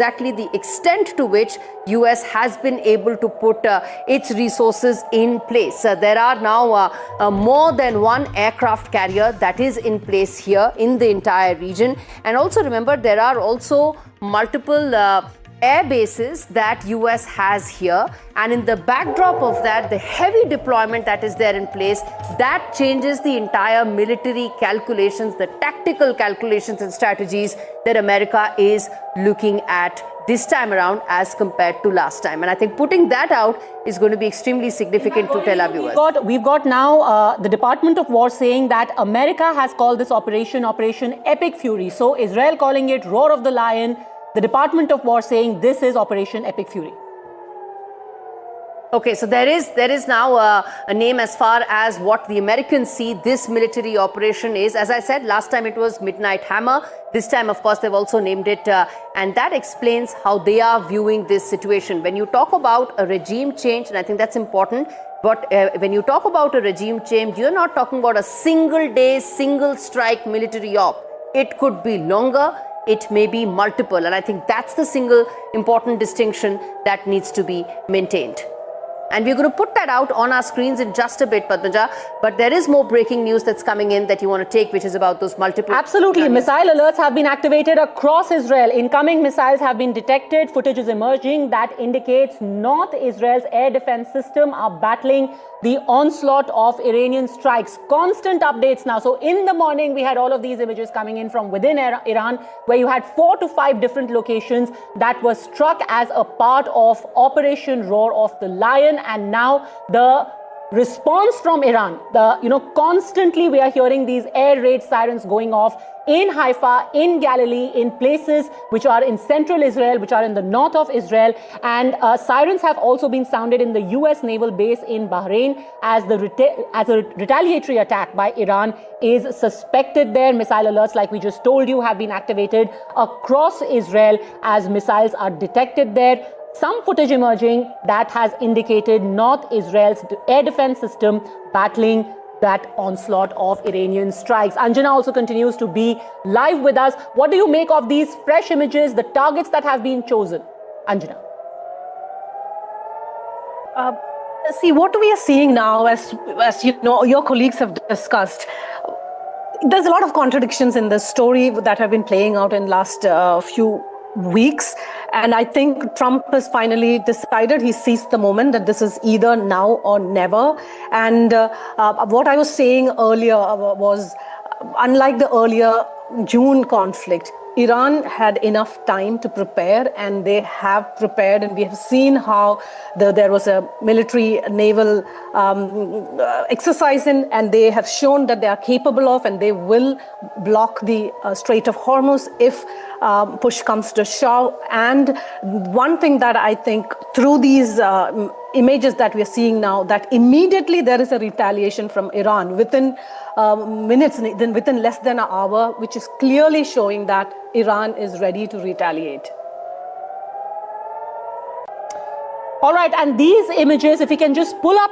exactly the extent to which US has been able to put its resources in place. There are now more than one aircraft carrier that is in place here in the entire region. And also remember, there are also multiple air bases that US has here, and in the backdrop of that, the heavy deployment that is there in place, that changes the entire military calculations, the tactical calculations and strategies that America is looking at this time around as compared to last time. And I think putting that out is going to be extremely significant to tell our viewers. We've got now the Department of War saying that America has called this Operation Epic Fury. So Israel calling it Roar of the Lion. The Department of War saying this is Operation Epic Fury. Okay, so there is now a name as far as what the Americans see this military operation is. As I said, last time it was Midnight Hammer. This time, of course, they've also named it, and that explains how they are viewing this situation. When you talk about a regime change, and I think that's important, but when you talk about a regime change, you're not talking about a single day, single strike military op. It could be longer. It may be multiple, and I think that's the single important distinction that needs to be maintained. And we're going to put that out on our screens in just a bit, Padmaja. But there is more breaking news that's coming in that you want to take, which is about those multiple... Absolutely. Missile alerts have been activated across Israel. Incoming missiles have been detected. Footage is emerging that indicates North Israel's air defense system are battling the onslaught of Iranian strikes. Constant updates now. So in the morning, we had all of these images coming in from within Iran, where you had 4 to 5 different locations that were struck as a part of Operation Roar of the Lion. And now the response from Iran, constantly we are hearing these air raid sirens going off in Haifa, in Galilee, in places which are in central Israel, which are in the north of Israel. And sirens have also been sounded in the US naval base in Bahrain as a retaliatory attack by Iran is suspected there. Missile alerts, like we just told you, have been activated across Israel as missiles are detected there. Some footage emerging that has indicated North Israel's air defense system battling that onslaught of Iranian strikes. Anjana also continues to be live with us. What do you make of these fresh images, the targets that have been chosen? Anjana. See, what we are seeing now, as you know, your colleagues have discussed, there's a lot of contradictions in this story that have been playing out in last few weeks. And I think Trump has finally decided, he seized the moment, that this is either now or never. And what I was saying earlier was, unlike the earlier June conflict, Iran had enough time to prepare, and they have prepared, and we have seen how there was a military naval exercise and they have shown that they are capable of, and they will block the Strait of Hormuz if push comes to shove. And one thing that I think through these images that we are seeing now, that immediately there is a retaliation from Iran within minutes, then within less than an hour, which is clearly showing that Iran is ready to retaliate. All right, and these images, if we can just pull up